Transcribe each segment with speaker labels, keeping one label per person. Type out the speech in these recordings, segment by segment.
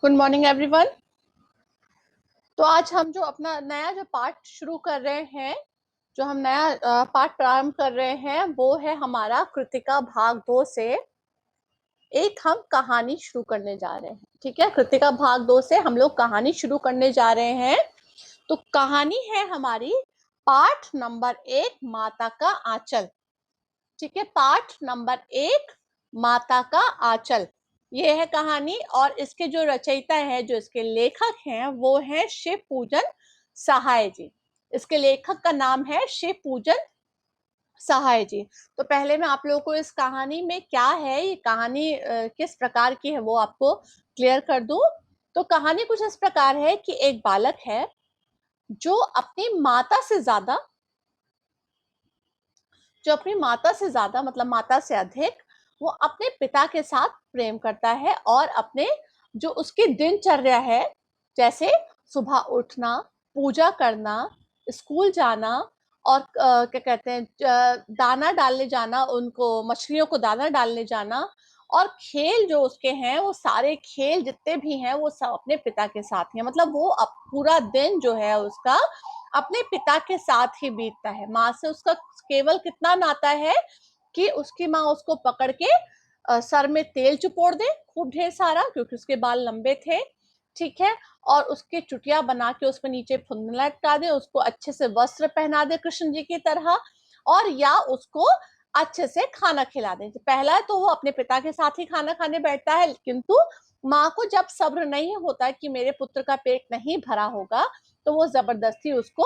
Speaker 1: Good morning everyone. तो आज हम जो अपना नया जो पाठ शुरू कर रहे हैं, जो हम नया पाठ प्रारंभ कर रहे हैं, वो है हमारा कृतिका भाग 2 से एक हम कहानी शुरू करने जा रहे हैं। ठीक है, कृतिका भाग 2 से हम लोग कहानी शुरू करने जा रहे हैं। तो कहानी है हमारी पाठ नंबर 1, माता का आंचल। ठीक है, पाठ नंबर 1, माता का आंचल, ये है कहानी। और इसके जो रचयिता है, जो इसके लेखक हैं, वो है शिव पूजन सहाय जी। इसके लेखक का नाम है शिव पूजन सहाय जी। तो पहले मैं आप लोगों को इस कहानी में क्या है, ये कहानी किस प्रकार की है, वो आपको क्लियर कर दूं। तो कहानी कुछ इस प्रकार है कि एक बालक है जो अपनी माता से ज्यादा मतलब माता से अधिक वो अपने पिता के साथ प्रेम करता है। और अपने जो उसकी दिनचर्या है, जैसे सुबह उठना, पूजा करना, स्कूल जाना, और क्या कहते हैं, दाना डालने जाना, उनको मछलियों को दाना डालने जाना, और खेल जो उसके हैं, वो सारे खेल जितने भी हैं वो सब अपने पिता के साथ ही है। मतलब वो पूरा दिन जो है उसका अपने पिता के साथ ही बीतता है। माँ से उसका केवल कितना नाता है कि उसकी माँ उसको पकड़ के सर में तेल चुपोड़ दे खूब ढेर सारा, क्योंकि उसके बाल लंबे थे। ठीक है, और उसके चुटिया बना के उसमें नीचे फुंदला लटका दे, उसको अच्छे से वस्त्र पहना दे कृष्ण जी की तरह, और या उसको अच्छे से खाना खिला दे। पहला तो वो अपने पिता के साथ ही खाना खाने बैठता है, किंतु माँ को जब सब्र नहीं होता कि मेरे पुत्र का पेट नहीं भरा होगा, तो वो जबरदस्ती उसको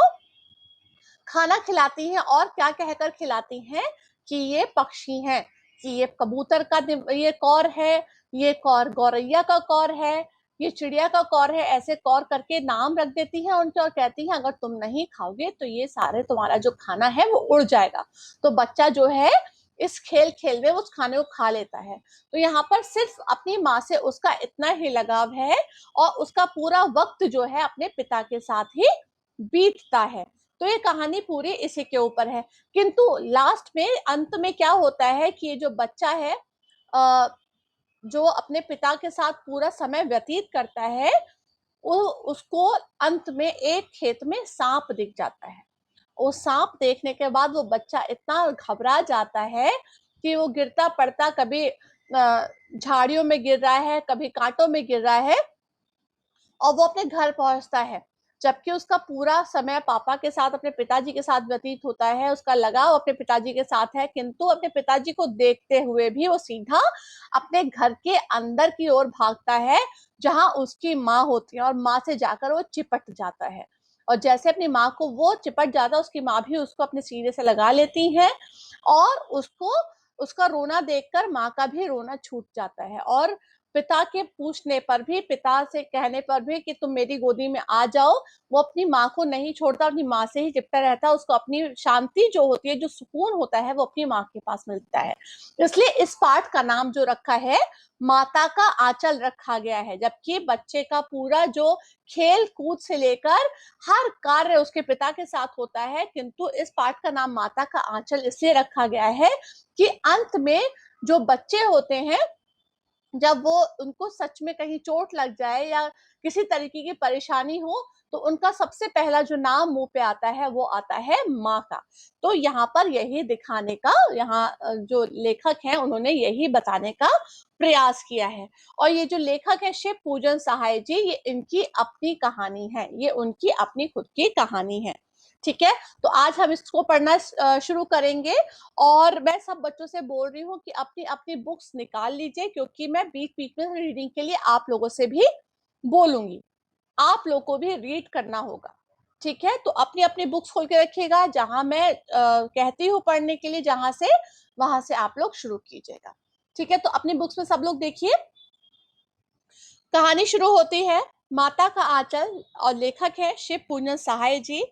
Speaker 1: खाना खिलाती हैं। और क्या कहकर खिलाती हैं कि ये पक्षी हैं, कि ये कबूतर का ये कौर है, ये कौर गौरैया का कौर है, ये चिड़िया का कौर है, ऐसे कौर करके नाम रख देती हैं उनके, और कहती हैं अगर तुम नहीं खाओगे तो ये सारे तुम्हारा जो खाना है वो उड़ जाएगा। तो बच्चा जो है इस खेल खेल में उस खाने को खा लेता है। तो यहाँ पर सिर्फ अपनी माँ से उसका इतना ही लगाव है, और उसका पूरा वक्त जो है अपने पिता के साथ ही बीतता है। तो ये कहानी पूरी इसी के ऊपर है। किंतु लास्ट में, अंत में क्या होता है कि ये जो बच्चा है, जो अपने पिता के साथ पूरा समय व्यतीत करता है, उसको अंत में एक खेत में सांप दिख जाता है। वो सांप देखने के बाद वो बच्चा इतना घबरा जाता है कि वो गिरता पड़ता, कभी झाड़ियों में गिर रहा है, कभी कांटों में गिर रहा है, और वो अपने घर पहुंचता है। जबकि उसका पूरा समय पापा के साथ, अपने पिताजी के साथ व्यतीत होता है, उसका लगाव अपने पिताजी के साथ है, किंतु अपने पिताजी को देखते हुए भी वो सीधा अपने घर के अंदर की ओर भागता है, जहां उसकी माँ होती है, और माँ से जाकर वो चिपट जाता है। और जैसे अपनी माँ को वो चिपट जाता है, उसकी माँ भी उसको अपने सीने से लगा लेती है, और उसको उसका रोना देखकर माँ का भी रोना छूट जाता है। और पिता के पूछने पर भी, पिता से कहने पर भी कि तुम मेरी गोदी में आ जाओ, वो अपनी माँ को नहीं छोड़ता, अपनी माँ से ही चिपटा रहता है। उसको अपनी शांति जो होती है, जो सुकून होता है, वो अपनी माँ के पास मिलता है। इसलिए इस पाठ का नाम जो रखा है, माता का आंचल रखा गया है। जबकि बच्चे का पूरा जो खेल कूद से लेकर हर कार्य उसके पिता के साथ होता है, किंतु इस पाठ का नाम माता का आंचल इसलिए रखा गया है कि अंत में जो बच्चे होते हैं, जब वो उनको सच में कहीं चोट लग जाए या किसी तरीके की परेशानी हो, तो उनका सबसे पहला जो नाम मुंह पे आता है वो आता है माँ का। तो यहाँ पर यही दिखाने का, यहाँ जो लेखक हैं उन्होंने यही बताने का प्रयास किया है। और ये जो लेखक है शिव पूजन सहाय जी, ये इनकी अपनी कहानी है, ये उनकी अपनी खुद की कहानी है। ठीक है, तो आज हम इसको पढ़ना शुरू करेंगे। और मैं सब बच्चों से बोल रही हूँ कि अपनी अपनी बुक्स निकाल लीजिए, क्योंकि मैं बीच बीच में रीडिंग के लिए आप लोगों से भी बोलूंगी, आप लोगों को भी रीड करना होगा। ठीक है, तो अपनी अपनी बुक्स खोल के रखिएगा, जहां मैं कहती हूँ पढ़ने के लिए, जहां से वहां से आप लोग शुरू कीजिएगा। ठीक है, तो अपनी बुक्स में सब लोग देखिए, कहानी शुरू होती है माता का आंचल, और लेखक है शिव पूजन सहाय जी।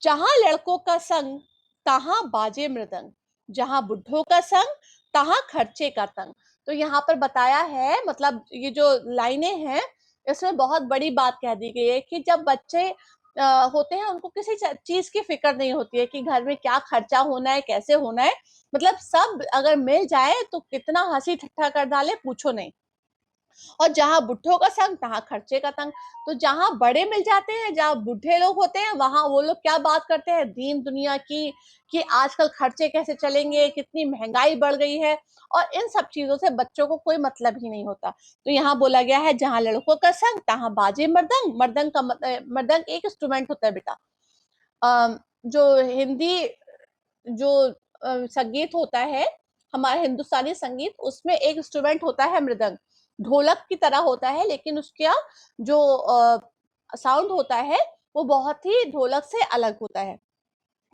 Speaker 1: जहां लड़कों का संग तहां बाजे मृदंग, जहां बुढ़ों का संग तहां खर्चे का तंग। तो यहाँ पर बताया है, मतलब ये जो लाइनें हैं, इसमें बहुत बड़ी बात कह दी गई है कि जब बच्चे होते हैं, उनको किसी चीज की फिक्र नहीं होती है कि घर में क्या खर्चा होना है, कैसे होना है। मतलब सब अगर मिल जाए तो कितना हंसी ठट्ठा कर डाले, पूछो नहीं। और जहाँ बुड्ढों का संग तहाँ खर्चे का तंग। तो जहाँ बड़े मिल जाते हैं, जहाँ बुढ़े लोग होते हैं, वहां वो लोग क्या बात करते हैं दीन दुनिया की, कि आजकल खर्चे कैसे चलेंगे, कितनी महंगाई बढ़ गई है, और इन सब चीजों से बच्चों को कोई मतलब ही नहीं होता। तो यहाँ बोला गया है जहाँ लड़कों का संग तहाँ बाजे मर्दंग। मर्दंग का मर्दंग एक इंस्ट्रूमेंट होता है बेटा। जो हिंदी जो संगीत होता है, हमारा हिंदुस्तानी संगीत, उसमें एक इंस्ट्रूमेंट होता है मृदंग। ढोलक की तरह होता है, लेकिन उसका जो साउंड होता है वो बहुत ही ढोलक से अलग होता है।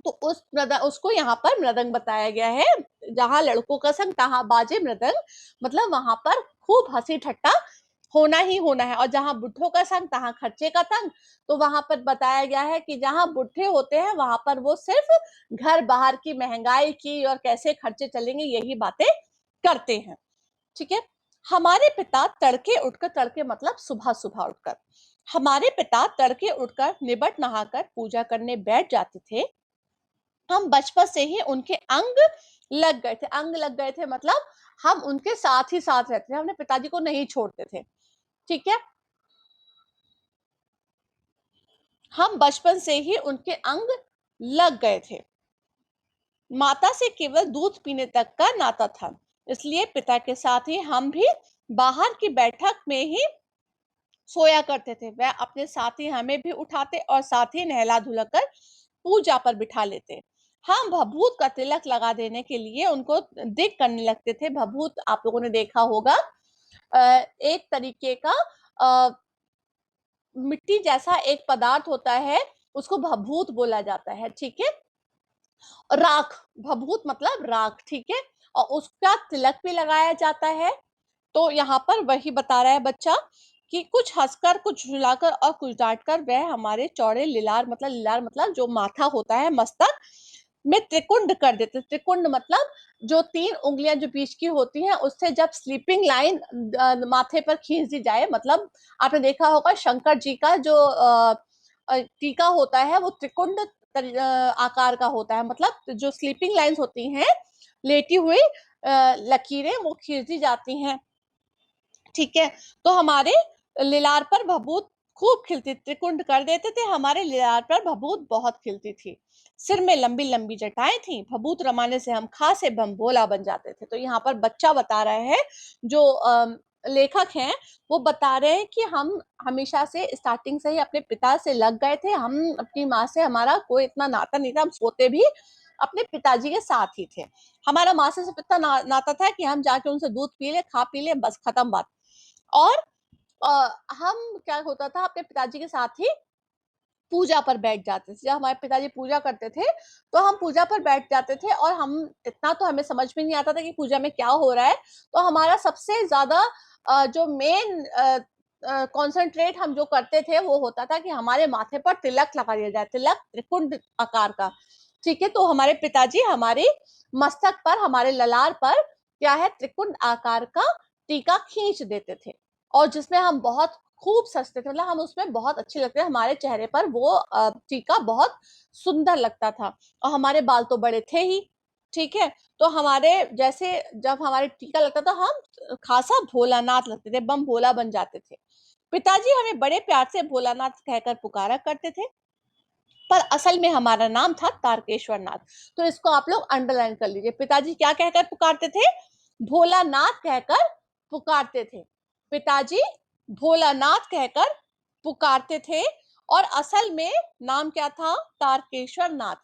Speaker 1: तो उस मृदंग, उसको यहाँ पर मृदंग बताया गया है। जहाँ लड़कों का संग तहाँ बाजे मृदंग, मतलब वहां पर खूब हंसी ठट्टा होना ही होना है। और जहाँ बुढ़ों का संग तहाँ खर्चे का तंग। तो वहां पर बताया गया है कि जहाँ बुढ़े होते हैं वहां पर वो सिर्फ घर बाहर की महंगाई की और कैसे खर्चे चलेंगे यही बातें करते हैं। ठीक है। हमारे पिता तड़के उठकर, तड़के मतलब सुबह सुबह उठकर, हमारे पिता तड़के उठकर निबट नहाकर पूजा करने बैठ जाते थे। हम बचपन से ही उनके अंग लग गए थे। अंग लग गए थे मतलब हम उनके साथ ही साथ रहते थे, अपने पिताजी को नहीं छोड़ते थे। ठीक है। हम बचपन से ही उनके अंग लग गए थे। माता से केवल दूध पीने तक का नाता था, इसलिए पिता के साथ ही हम भी बाहर की बैठक में ही सोया करते थे। वह अपने साथ ही हमें भी उठाते और साथ ही नहला धुलाकर पूजा पर बिठा लेते। हम भभूत का तिलक लगा देने के लिए उनको दिक करने लगते थे। भभूत आप लोगों ने देखा होगा, एक तरीके का मिट्टी जैसा एक पदार्थ होता है, उसको भभूत बोला जाता है। ठीक है। राख, भभूत मतलब राख। ठीक है। और उसका तिलक भी लगाया जाता है। तो यहाँ पर वही बता रहा है बच्चा कि कुछ हंसकर, कुछ रुलाकर और कुछ डांटकर वह हमारे चौड़े लिलार मतलब जो माथा होता है, मस्तक में त्रिकुंड कर देते। त्रिकुंड मतलब जो 3 उंगलियां जो बीच की होती हैं, उससे जब स्लीपिंग लाइन माथे पर खींच दी जाए, मतलब आपने देखा होगा शंकर जी का जो टीका होता है वो त्रिकुंड आकार का होता है। मतलब जो स्लीपिंग लाइंस होती हैं, लेटी हुई लकीरें, वो खींच दी जाती हैं। ठीक है। तो हमारे लिलार पर भभूत खूब खिलती, त्रिकुंड कर देते थे, हमारे लिलार पर भभूत बहुत खिलती थी। सिर में लंबी लंबी जटाएं थी, भभूत रमाने से हम खासे बमबोला बन जाते थे। तो यहाँ पर बच्चा बता रहा है, जो लेखक हैं, वो बता रहे हैं कि हम हमेशा से स्टार्टिंग से ही अपने पिता से लग गए थे। हम अपनी माँ से, हमारा कोई इतना नाता नहीं था, हम सोते भी अपने पिताजी के साथ ही थे। हमारा माँ से इतना नाता था कि हम जाके उनसे दूध पी ले, खा पी ले, बस खत्म बात। और हम क्या होता था, अपने पिताजी के साथ ही पूजा पर बैठ जाते थे। जब हमारे पिताजी पूजा करते थे तो हम पूजा पर बैठ जाते थे, और हम इतना तो हमें समझ में नहीं आता था कि पूजा में क्या हो रहा है। तो हमारा सबसे ज्यादा जो मेन कॉन्सेंट्रेट हम जो करते थे वो होता था कि हमारे माथे पर तिलक लगा दिया जाए, तिलक त्रिकुंड आकार का। ठीक है। तो हमारे पिताजी हमारे मस्तक पर, हमारे ललार पर क्या है, त्रिकुंड आकार का टीका खींच देते थे, और जिसमें हम बहुत खूब सजते थे, मतलब हम उसमें बहुत अच्छे लगते थे। हमारे चेहरे पर वो टीका बहुत सुंदर लगता था, और हमारे बाल तो बड़े थे ही। ठीक है। तो हमारे जैसे जब हमारे टीका लगता था, हम खासा भोलानाथ लगते थे, बम भोला बन जाते थे। पिताजी हमें बड़े प्यार से भोलानाथ कहकर पुकारा करते थे, पर असल में हमारा नाम था तारकेश्वर नाथ। तो इसको आप लोग अंडरलाइन कर लीजिए। पिताजी क्या कहकर पुकारते थे? भोलानाथ कहकर पुकारते थे। पिताजी भोलानाथ कहकर पुकारते थे, और असल में नाम क्या था? तारकेश्वर नाथ।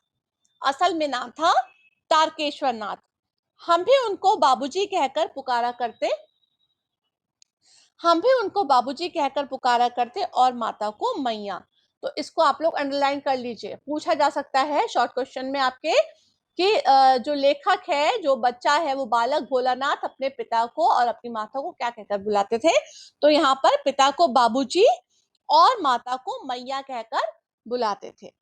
Speaker 1: असल में नाम था तारकेश्वर नाथ। हम भी उनको बाबूजी कहकर पुकारा करते, हम भी उनको बाबूजी कहकर पुकारा करते, और माता को मैया। तो इसको आप लोग अंडरलाइन कर लीजिए। पूछा जा सकता है शॉर्ट क्वेश्चन में आपके कि जो लेखक है, जो बच्चा है, वो बालक भोलानाथ अपने पिता को और अपनी माता को क्या कहकर बुलाते थे? तो यहाँ पर पिता को बाबूजी और माता को मैया कहकर बुलाते थे।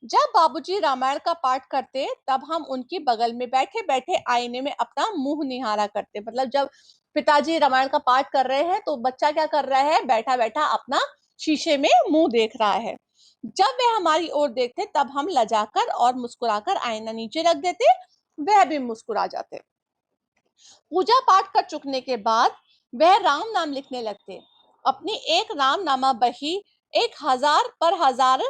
Speaker 1: जब बाबूजी रामायण का पाठ करते, तब हम उनकी बगल में बैठे बैठे आईने में अपना मुंह निहारा करते। मतलब जब पिताजी रामायण का पाठ कर रहे हैं, तो बच्चा क्या कर रहा है? बैठा बैठा अपना शीशे में मुंह देख रहा है। जब वह हमारी ओर देखते, तब हम लजाकर और मुस्कुराकर आईना नीचे रख देते, वह भी मुस्कुरा जाते। पूजा पाठ कर चुकने के बाद वह राम नाम लिखने लगते। अपनी एक रामनामा बही 1000 पर हजार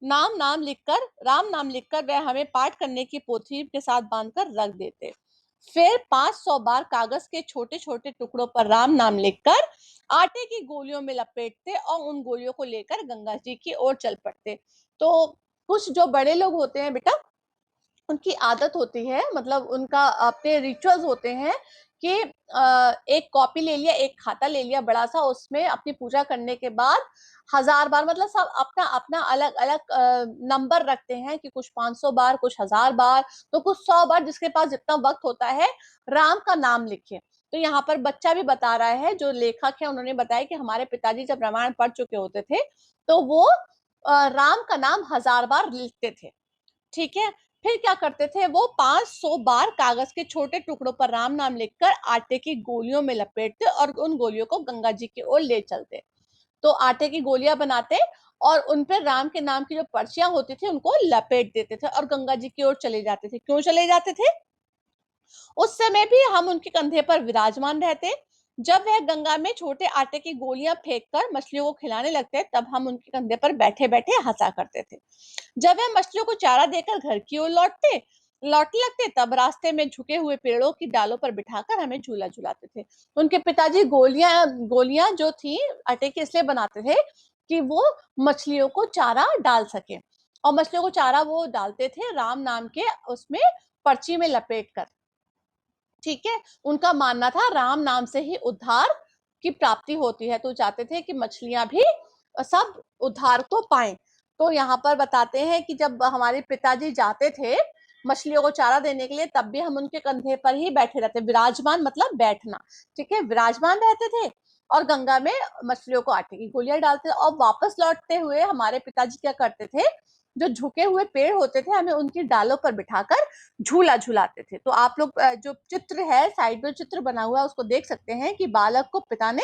Speaker 1: नाम नाम लिखकर राम नाम लिखकर वह हमें पाठ करने की पोथी के साथ बांधकर रख देते। फिर 500 बार कागज के छोटे छोटे टुकड़ों पर राम नाम लिखकर आटे की गोलियों में लपेटते और उन गोलियों को लेकर गंगा जी की ओर चल पड़ते। तो कुछ जो बड़े लोग होते हैं बेटा, उनकी आदत होती है, मतलब उनका अपने रिचुअल्स होते हैं कि एक कॉपी ले लिया, एक खाता ले लिया बड़ा सा, उसमें अपनी पूजा करने के बाद 1000 बार, मतलब सब अपना अपना अलग अलग नंबर रखते हैं कि कुछ 500 बार, कुछ 1000 बार, तो कुछ 100 बार, जिसके पास जितना वक्त होता है राम का नाम लिखे। तो यहाँ पर बच्चा भी बता रहा है, जो लेखक है उन्होंने बताया कि हमारे पिताजी जब रामायण पढ़ चुके होते थे तो वो राम का नाम 1000 बार लिखते थे। ठीक है, फिर क्या करते थे वो 500 बार कागज के छोटे टुकड़ों पर राम नाम लिखकर आटे की गोलियों में लपेटते और उन गोलियों को गंगा जी की ओर ले चलते। तो आटे की गोलियां बनाते और उन पर राम के नाम की जो पर्चियां होती थी उनको लपेट देते थे और गंगा जी की ओर चले जाते थे। क्यों चले जाते थे? उस समय भी हम उनके कंधे पर विराजमान रहते। जब वह गंगा में छोटे आटे की गोलियां फेंककर मछलियों को खिलाने लगते, तब हम उनके कंधे पर बैठे बैठे हंसा करते थे। जब वह मछलियों को चारा देकर घर की ओर लौटने लगते, तब रास्ते में झुके हुए पेड़ों की डालों पर बिठाकर हमें झूला झुलाते थे। उनके पिताजी गोलियां गोलियां जो थी आटे की इसलिए बनाते थे कि वो मछलियों को चारा डाल सके, और मछलियों को चारा वो डालते थे राम नाम के उसमें पर्ची में लपेट कर। ठीक है, उनका मानना था राम नाम से ही उद्धार की प्राप्ति होती है, तो चाहते थे कि मछलियां भी सब उद्धार को पाएं। तो यहाँ पर बताते हैं कि जब हमारे पिताजी जाते थे मछलियों को चारा देने के लिए, तब भी हम उनके कंधे पर ही बैठे रहते। विराजमान मतलब बैठना, ठीक है, विराजमान रहते थे और गंगा में मछलियों को आटे की गोलियां डालते। और वापस लौटते हुए हमारे पिताजी क्या करते थे, जो झुके हुए पेड़ होते थे हमें उनकी डालों पर बिठाकर झूला झुलाते थे। तो आप लोग जो चित्र है साइड में चित्र बना हुआ है उसको देख सकते हैं कि बालक को पिता ने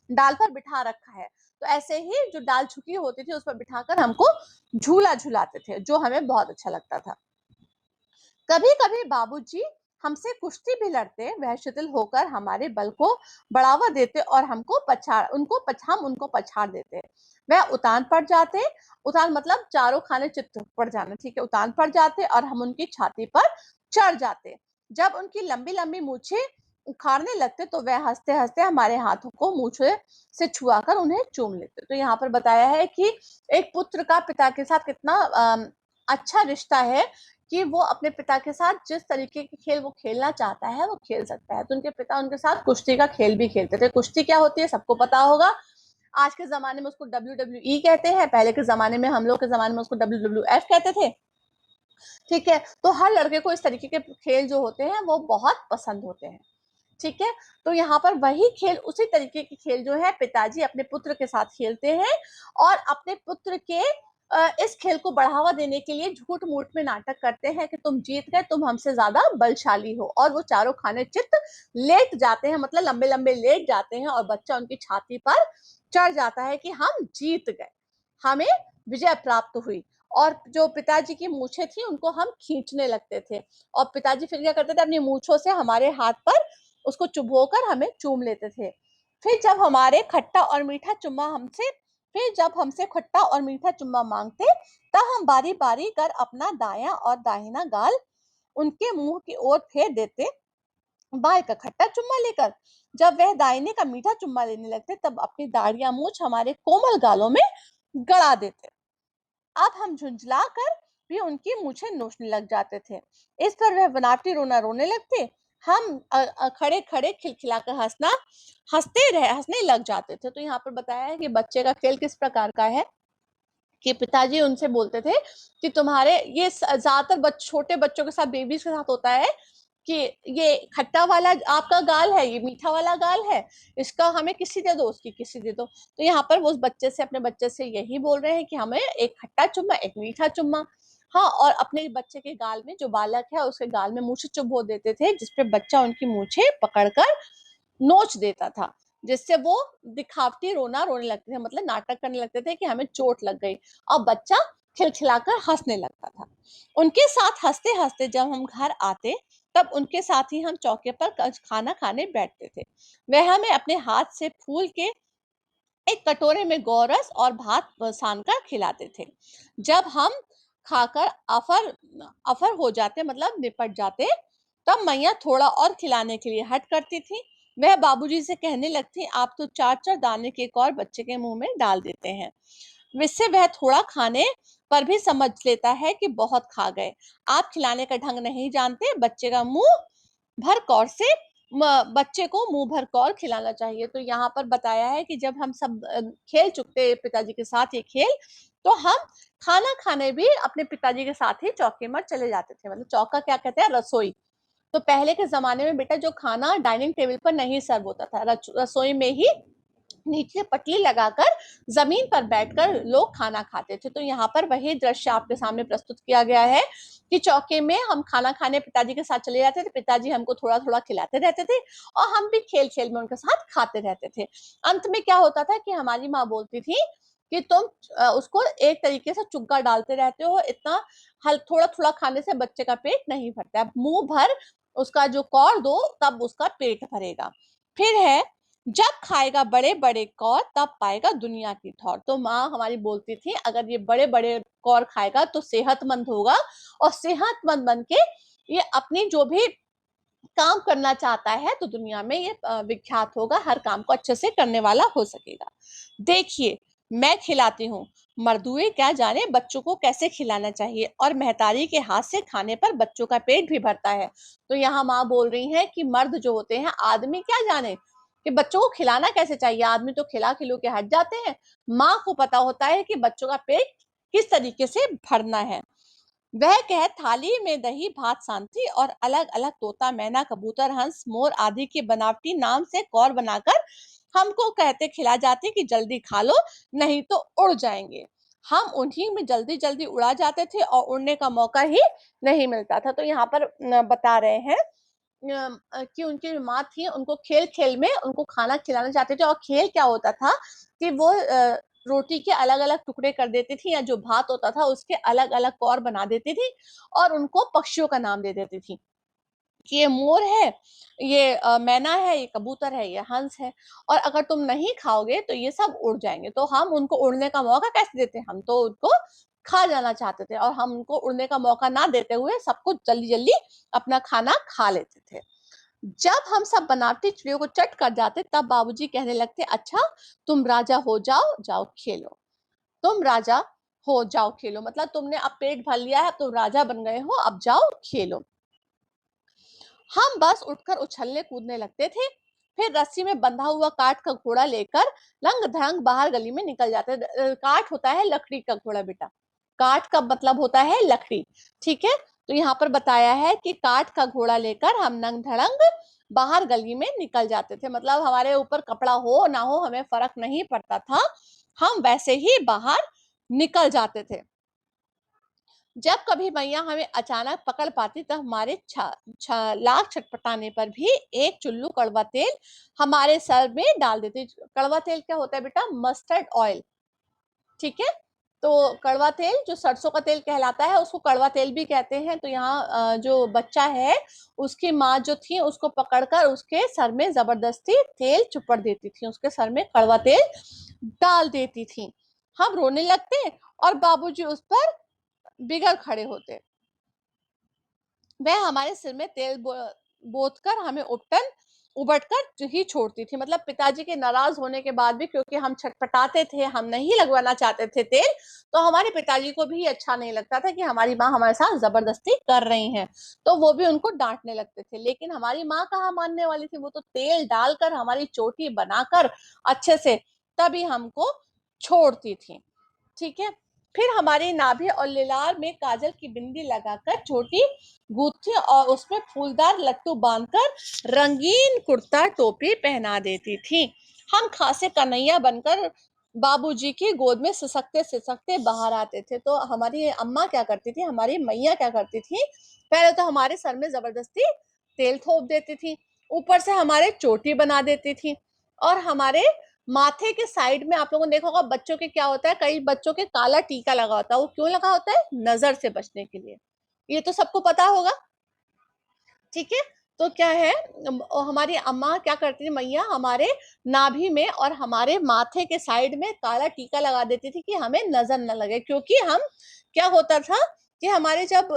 Speaker 1: डाल पर बिठा रखा है। तो ऐसे ही जो डाल झुकी होती थी उस पर बिठाकर हमको झूला झुलाते थे, जो हमें बहुत अच्छा लगता था। कभी कभी बाबूजी हमसे कुश्ती भी लड़ते, वह शिथिल होकर हमारे बल को बढ़ावा देते और हम उनको पछाड़ देते। वह उतान पड़ जाते, उतान मतलब चारों खाने चित्त पड़ जाना, ठीक है, उतान पड़ जाते और हम उनकी छाती पर चढ़ जाते। जब उनकी लंबी लंबी मूछें उखाड़ने लगते तो वह हंसते हंसते हमारे हाथों को मूछे से छुआकर उन्हें चूम लेते। तो यहाँ पर बताया है कि एक पुत्र का पिता के साथ कितना अच्छा रिश्ता है कि वो अपने पिता के साथ जिस तरीके के खेल वो खेलना चाहता है वो खेल सकता है। तो उनके पिता उनके साथ कुश्ती का खेल भी खेलते थे। कुश्ती क्या होती है सबको पता होगा, आज के जमाने में उसको WWE कहते हैं, पहले के जमाने में हम लोग के जमाने में उसको WWF कहते थे। ठीक है, तो हर लड़के को इस तरीके के खेल जो होते हैं वो बहुत पसंद होते हैं। ठीक है, तो यहाँ पर वही खेल, उसी तरीके के खेल जो है पिताजी अपने पुत्र के साथ खेलते हैं और अपने पुत्र के इस खेल को बढ़ावा देने के लिए झूठ मूठ में नाटक करते हैं कि तुम जीत गए, तुम हमसे ज्यादा बलशाली हो, और वो चारों खाने चित्त लेट जाते हैं, मतलब लंबे लंबे लेट जाते हैं और बच्चा उनकी छाती पर चढ़ जाता है कि हम जीत गए, हमें विजय प्राप्त हुई। और जो पिताजी की मूछें थी उनको हम खींचने लगते थे और पिताजी फिर क्या करते थे, अपनी मूछों से हमारे हाथ पर उसको चुभोकर हमें चूम लेते थे। फिर जब हमारे खट्टा और मीठा चुम्मा हमसे फिर जब हमसे खट्टा और मीठा चुम्मा मांगते, तब हम बारी बारी कर अपना दायां और दाहिना गाल उनके मुंह की ओर फेर देते, बाएं का खट्टा चुम्मा लेकर। जब वह दाहिने का मीठा चुम्मा लेने लगते, तब अपनी दाढ़ियां मूछ हमारे कोमल गालों में गड़ा देते। अब हम झुंझला कर भी उनकी मूछें नोचने लग जाते थे। इस पर वह बनावटी रोना रोने लगते। हम खड़े खड़े खिलखिलाकर हंसने लग जाते थे। तो यहाँ पर बताया है कि बच्चे का खेल किस प्रकार का है कि पिताजी उनसे बोलते थे कि तुम्हारे ये ज्यादातर छोटे बच्चों के साथ, बेबीज के साथ होता है कि ये खट्टा वाला आपका गाल है, ये मीठा वाला गाल है, इसका हमें किसी दे दो, उसकी किसी दे दो। तो यहाँ पर वो उस बच्चे से, अपने बच्चे से यही बोल रहे हैं कि हमें एक खट्टा चुम्मा, एक मीठा चुम्मा। हाँ, और अपने बच्चे के गाल में, जो बालक है उसके गाल में मूछें चुभो देते थे, जिसपे बच्चा उनकी मूछें पकड़कर नोच देता था, जिससे वो दिखावटी रोना रोने लगते थे, मतलब नाटक करने लगते थे कि हमें चोट लग गई, और बच्चा खिलखिलाकर हंसने लगता था। उनके साथ हंसते हंसते जब हम घर आते, तब उनके साथ ही हम चौके पर खाना खाने बैठते थे। वह हमें अपने हाथ से फूल के एक कटोरे में गोरस और भात सान कर खिलाते थे। जब हम खाकर अफर अफर हो जाते, मतलब निपट जाते, तब मैया थोड़ा और खिलाने के लिए हट करती थी। वह बाबूजी से कहने लगती, आप तो 4-4 दाने केक और बच्चे के मुंह में डाल देते हैं। इससे वह थोड़ा खाने पर भी समझ लेता है कि बहुत खा गए। आप खिलाने का ढंग नहीं जानते, बच्चे का मुंह भर कौर से बच्चे को मुंह भर कौर खिलाना चाहिए। तो यहाँ पर बताया है कि जब हम सब खेल चुकते पिताजी के साथ ये खेल, तो हम खाना खाने भी अपने पिताजी के साथ ही चौके पर चले जाते थे। मतलब चौका क्या कहते हैं, रसोई। तो पहले के जमाने में बेटा जो खाना डाइनिंग टेबल पर नहीं सर्व होता था, रसोई में ही नीचे पटली लगाकर जमीन पर बैठकर लोग खाना खाते थे। तो यहाँ पर वही दृश्य आपके सामने प्रस्तुत किया गया है कि चौके में हम खाना खाने पिताजी के साथ चले जाते थे, पिताजी हमको थोड़ा थोड़ा खिलाते रहते थे और हम भी खेल खेल में उनके साथ खाते रहते थे। अंत में क्या होता था कि हमारी माँ बोलती थी कि तुम उसको एक तरीके से चुग्गा डालते रहते हो, इतना हल थोड़ा थोड़ा खाने से बच्चे का पेट नहीं भरता, मुंह भर उसका जो कौर दो तब उसका पेट भरेगा। फिर है, जब खाएगा बड़े बड़े कौर तब पाएगा दुनिया की ठौर। तो माँ हमारी बोलती थी अगर ये बड़े बड़े कौर खाएगा तो सेहतमंद होगा, और सेहतमंद बन के ये अपनी जो भी काम करना चाहता है तो दुनिया में ये विख्यात होगा, हर काम को अच्छे से करने वाला हो सकेगा। देखिए मैं खिलाती हूँ, मर्दुए क्या जाने बच्चों को कैसे खिलाना चाहिए, और महतारी के हाथ से खाने पर बच्चों का पेट भी भरता है। तो यहाँ माँ बोल रही है कि मर्द जो होते हैं, आदमी क्या जाने कि बच्चों को खिलाना कैसे चाहिए, आदमी तो खिला खिलो के हट जाते हैं। माँ को पता होता है कि बच्चों का पेट किस तरीके से भरना है। वह कह थाली में दही भात सांती और अलग अलग तोता मैना कबूतर हंस मोर आदि के बनावटी नाम से कौर बनाकर हमको कहते खिला जाते कि जल्दी खा लो नहीं तो उड़ जाएंगे। हम उन्हीं में जल्दी जल्दी उड़ा जाते थे और उड़ने का मौका ही नहीं मिलता था। तो यहाँ पर बता रहे हैं कि उनकी माँ थी, उनको खेल खेल में उनको खाना खिलाना चाहते थे, और खेल क्या होता था कि वो रोटी के अलग अलग टुकड़े कर देती थी, या जो भात होता था उसके अलग अलग कौर बना देती थी और उनको पक्षियों का नाम दे देती थी कि ये मोर है, ये मैना है, ये कबूतर है, ये हंस है, और अगर तुम नहीं खाओगे तो ये सब उड़ जाएंगे। तो हम उनको उड़ने का मौका कैसे देते, हम तो उनको खा जाना चाहते थे, और हम उनको उड़ने का मौका ना देते हुए सबको जल्दी जल्दी अपना खाना खा लेते थे। जब हम सब बनावटी चिड़ियों को चट कर जाते तब बाबूजी कहने लगते, अच्छा तुम राजा हो जाओ, जाओ खेलो। तुम राजा हो जाओ खेलो, मतलब तुमने अब पेट भर लिया है, तुम राजा बन गए हो, अब जाओ खेलो। हम बस उठकर उछलने कूदने लगते थे, फिर रस्सी में बंधा हुआ काठ का घोड़ा लेकर रंग धरंग बाहर गली में निकल जाते। काठ होता है लकड़ी का घोड़ा बेटा, काठ का मतलब होता है लकड़ी, ठीक है। तो यहाँ पर बताया है कि काठ का घोड़ा लेकर हम नंग धड़ंग बाहर गली में निकल जाते थे, मतलब हमारे ऊपर कपड़ा हो ना हो हमें फर्क नहीं पड़ता था, हम वैसे ही बाहर निकल जाते थे। जब कभी मैया हमें अचानक पकड़ पाती तो हमारे लाख छटपटाने पर भी एक चुल्लू कड़वा तेल हमारे सर में डाल देती। कड़वा तेल क्या होता है बेटा, मस्टर्ड ऑयल, ठीक है। तो कड़वा तेल जो सरसों का तेल कहलाता है उसको कड़वा तेल भी कहते हैं। तो यहाँ जो बच्चा है उसकी माँ जो थी उसको पकड़कर उसके सर में जबरदस्ती तेल चुपड़ देती थी, उसके सर में कड़वा तेल डाल देती थी। हम रोने लगते और बाबूजी उस पर बिगड़ खड़े होते। वह हमारे सिर में तेल बोत कर हमें उबट कर ही छोड़ती थी। मतलब पिताजी के नाराज होने के बाद भी, क्योंकि हम छटपटाते थे, हम नहीं लगवाना चाहते थे तेल, तो हमारे पिताजी को भी अच्छा नहीं लगता था कि हमारी माँ हमारे साथ जबरदस्ती कर रही हैं, तो वो भी उनको डांटने लगते थे। लेकिन हमारी माँ कहाँ मानने वाली थी, वो तो तेल डालकर हमारी चोटी बनाकर अच्छे से तभी हमको छोड़ती थी, ठीक है। फिर हमारी नाभि और लिलार में काजल की बिंदी लगाकर छोटी गूथी और उसमें फूलदार लट्टू बांधकर रंगीन कुर्ता टोपी पहना देती थी। हम खासे कन्हैया बनकर बाबूजी की गोद में सिसकते सिसकते बाहर आते थे। तो हमारी अम्मा क्या करती थी, हमारी मैया क्या करती थी, पहले तो हमारे सर में जबरदस्ती तेल थोप देती थी, ऊपर से हमारे चोटी बना देती थी, और हमारे माथे के साइड में आप लोगों ने देखा होगा बच्चों के क्या होता है, कई बच्चों के काला टीका लगा होता है। वो क्यों लगा होता है, नजर से बचने के लिए, ये तो सबको पता होगा। ठीक है? तो क्या है, हमारी अम्मा क्या करती थी, मैया हमारे नाभि में और हमारे माथे के साइड में काला टीका लगा देती थी कि हमें नजर न लगे, क्योंकि हम क्या होता था कि हमारे जब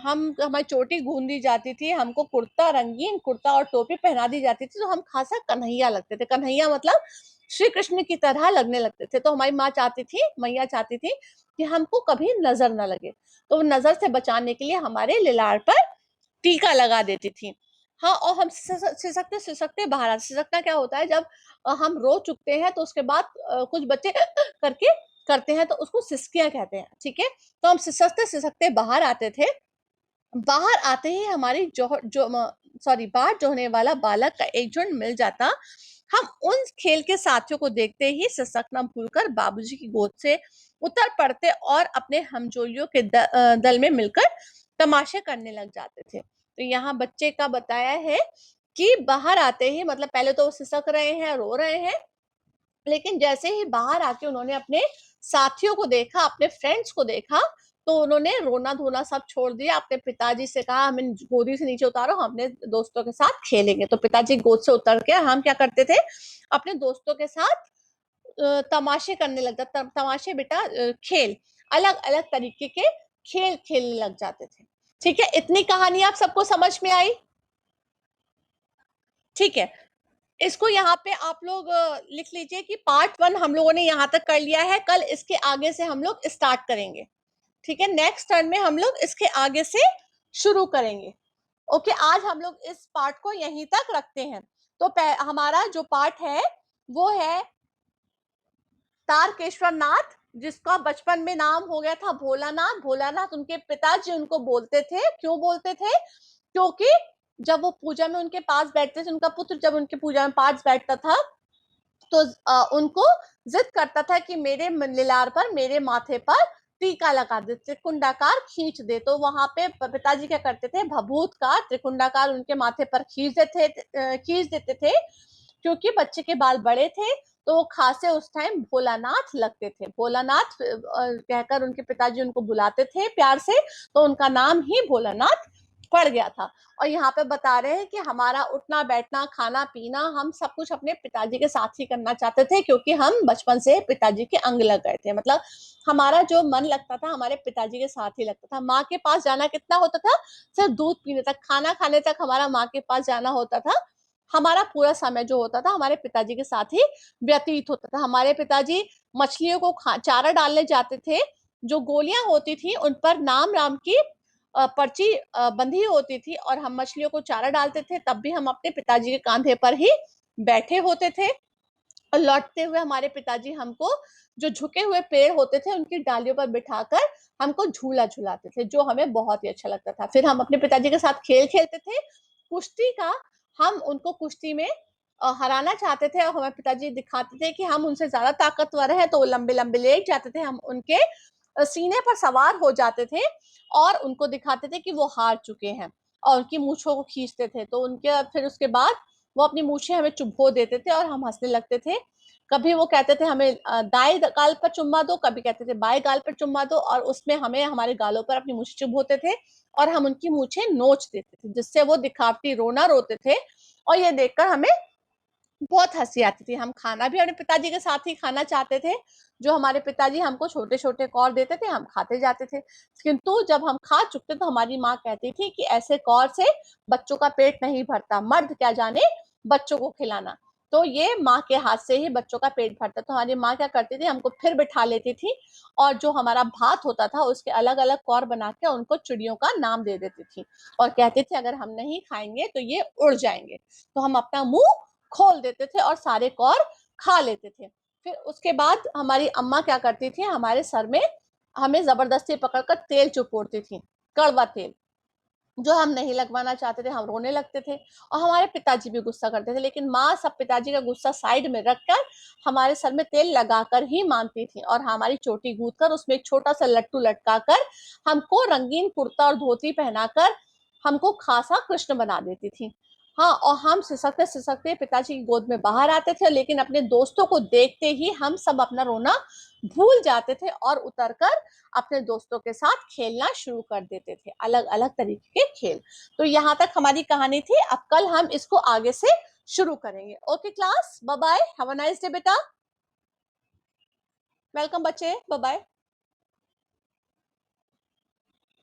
Speaker 1: हम हमारी चोटी गूंद दी जाती थी, हमको कुर्ता, रंगीन कुर्ता और टोपी पहना दी जाती थी, तो हम खासा कन्हैया लगते थे। कन्हैया मतलब श्री कृष्ण की तरह लगने लगते थे। तो हमारी माँ चाहती थी, मैया चाहती थी कि हमको कभी नजर न लगे, तो नजर से बचाने के लिए हमारे लिलार पर टीका लगा देती थी। हाँ, और हम सिसकते सिसकते बाहर आते। सिसकना क्या होता है, जब हम रो चुकते हैं तो उसके बाद कुछ बच्चे करके करते हैं, तो उसको सिसकियां कहते हैं। ठीक है, तो हम सिसकते सिसकते बाहर आते थे। बाहर आते ही हमारी सॉरी बाट जोहने वाला बालक का एक झुंड मिल जाता। हम उन खेल के साथियों को देखते ही सिसकना भूलकर बाबूजी की गोद से उतर पड़ते और अपने हमजोलियों के दल में मिलकर तमाशे करने लग जाते थे। तो यहाँ बच्चे का बताया है कि बाहर आते ही, मतलब पहले तो वो सिसक रहे हैं, रो रहे हैं, लेकिन जैसे ही बाहर आके उन्होंने अपने साथियों को देखा, अपने फ्रेंड्स को देखा, तो उन्होंने रोना धोना सब छोड़ दिया। अपने पिताजी से कहा, हमें गोदी से नीचे उतारो, हम अपने दोस्तों के साथ खेलेंगे। तो पिताजी गोद से उतर के हम क्या करते थे, अपने दोस्तों के साथ तमाशे करने लग जाते। तमाशे बेटा, खेल, अलग अलग तरीके के खेल खेलने लग जाते थे। ठीक है, इतनी कहानी आप सबको समझ में आई? ठीक है, इसको यहाँ पे आप लोग लिख लीजिए कि पार्ट 1 हम लोगों ने यहाँ तक कर लिया है। कल इसके आगे से हम लोग स्टार्ट करेंगे। ठीक है, नेक्स्ट टर्न में हम लोग इसके आगे से शुरू करेंगे। ओके, आज हम लोग इस पार्ट को यहीं तक रखते हैं। तो हमारा जो पार्ट है वो है तारकेश्वर नाथ, जिसका बचपन में नाम हो गया था भोलानाथ। भोलानाथ उनके पिताजी उनको बोलते थे। क्यों बोलते थे? क्योंकि जब वो पूजा में उनके पास बैठते थे, उनका पुत्र जब उनके पूजा में पास बैठता था, तो उनको जिद करता था कि मेरे लिलार पर, मेरे माथे पर टीका लगा दे, त्रिकुंडाकार खींच दे। तो वहां पे पिताजी क्या करते थे, भभूत का त्रिकुंडाकार उनके माथे पर खींच देते थे। क्योंकि बच्चे के बाल बड़े थे, तो वो खासे उस टाइम भोलानाथ लगते थे। भोलानाथ कहकर उनके पिताजी उनको बुलाते थे प्यार से, तो उनका नाम ही भोलानाथ पड़ गया था। और यहाँ पे बता रहे हैं कि हमारा उठना बैठना, खाना पीना, हम सब कुछ अपने पिताजी के साथ ही करना चाहते थे, क्योंकि हम बचपन से पिताजी के अंग लग गए थे। मतलब हमारा जो मन लगता था हमारे पिताजी के साथ ही लगता था। माँ के पास जाना कितना होता था, सिर्फ दूध पीने तक, खाना खाने तक हमारा माँ के पास जाना होता था। हमारा पूरा समय जो होता था हमारे पिताजी के साथ ही व्यतीत होता था। हमारे पिताजी मछलियों को चारा डालने जाते थे। जो गोलियां होती थी उन पर नाम राम की पर्ची बंधी होती थी, और हम मछलियों को चारा डालते थे, तब भी हम अपने पिताजी के कांधे पर ही बैठे होते थे। और लौटते हुए हमारे पिताजी हमको जो झुके हुए पेड़ होते थे उनकी डालियों पर बिठाकर हमको झूला झुलाते थे, जो हमें बहुत ही अच्छा लगता था। फिर हम अपने पिताजी के साथ खेल खेलते थे कुश्ती का। हम उनको कुश्ती में हराना चाहते थे, और हमारे पिताजी दिखाते थे कि हम उनसे ज्यादा ताकतवर हैं, तो वो लंबे लंबे लेट जाते थे, हम उनके सीने पर सवार हो जाते थे और उनको दिखाते थे कि वो हार चुके हैं, और उनकी मूछों को खींचते थे। तो उनके फिर उसके बाद वो अपनी मूछें हमें चुभो देते थे और हम हंसने लगते थे। कभी वो कहते थे हमें दाएं गाल पर चुम्मा दो, कभी कहते थे बाएं गाल पर चुम्मा दो, और उसमें हमें हमारे गालों पर अपनी मूछें चुभोते थे और हम उनकी मूछें नोच देते थे, जिससे वो दिखावटी रोना रोते थे। और ये देखकर हमें बहुत हंसी आती थी। हम खाना भी अपने पिताजी के साथ ही खाना चाहते थे। जो हमारे पिताजी हमको छोटे छोटे कौर देते थे, हम खाते जाते थे। किंतु जब हम खा चुकते तो हमारी माँ कहती थी कि ऐसे कौर से बच्चों का पेट नहीं भरता, मर्द क्या जाने बच्चों को खिलाना। तो ये माँ के हाथ से ही बच्चों का पेट भरता। तो हमारी माँ क्या करती थी, हमको फिर बिठा लेती थी, और जो हमारा भात होता था उसके अलग अलग कौर बना के उनको चिड़ियों का नाम दे देती थी, और कहती थी अगर हम नहीं खाएंगे तो ये उड़ जाएंगे। तो हम अपना मुंह खोल देते थे और सारे कौर खा लेते थे। फिर उसके बाद हमारी अम्मा क्या करती थी, हमारे सर में हमें जबरदस्ती पकड़कर तेल चुपोड़ती थी, कड़वा तेल, जो हम नहीं लगवाना चाहते थे। हम रोने लगते थे और हमारे पिताजी भी गुस्सा करते थे, लेकिन माँ सब पिताजी का गुस्सा साइड में रखकर हमारे सर में तेल लगाकर ही मानती थी, और हमारी चोटी गूंथ कर उसमें एक छोटा सा लट्टू लटकाकर हमको रंगीन कुर्ता और धोती पहनाकर हमको खासा कृष्ण बना देती थी। हाँ, और हम सिसकते-सिसकते पिताजी की गोद में बाहर आते थे, लेकिन अपने दोस्तों को देखते ही हम सब अपना रोना भूल जाते थे और उतरकर अपने दोस्तों के साथ खेलना शुरू कर देते थे, अलग-अलग तरीके के खेल। तो यहाँ तक हमारी कहानी थी, अब कल हम इसको आगे से शुरू करेंगे। Okay class, bye bye, have a nice day beta. Welcome बच्चे, बाय बाय।